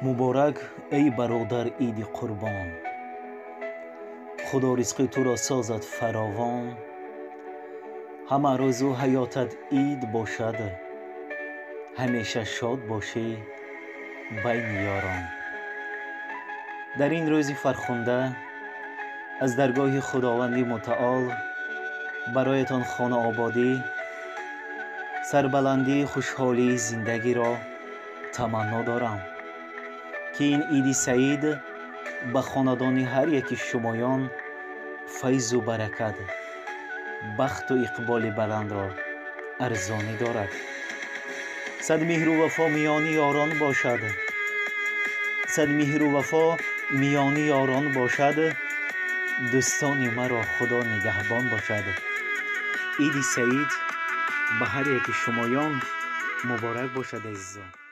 مبارک ای برادر عید قربان، خدا رزق تو را سازد فراوان. همه روزو حیاتت عید باشد، همیشه شاد باشی بین یاران. در این روز فرخنده از درگاه خداوند متعال برایتان خانه آبادی، سربلندی، خوشحالی زندگی را تمنا دارم که این عید سعید به خاندان هر یکی شمایان فیض و برکت، بخت و اقبال بلند را ارزانی دارد. صد مهر و وفا میان یاران باشد، صد مهر و وفا میان یاران باشد، دوستان مرا خدا نگهبان باشد. عید سعید به هر یک شمایان مبارک باشد عزیزان.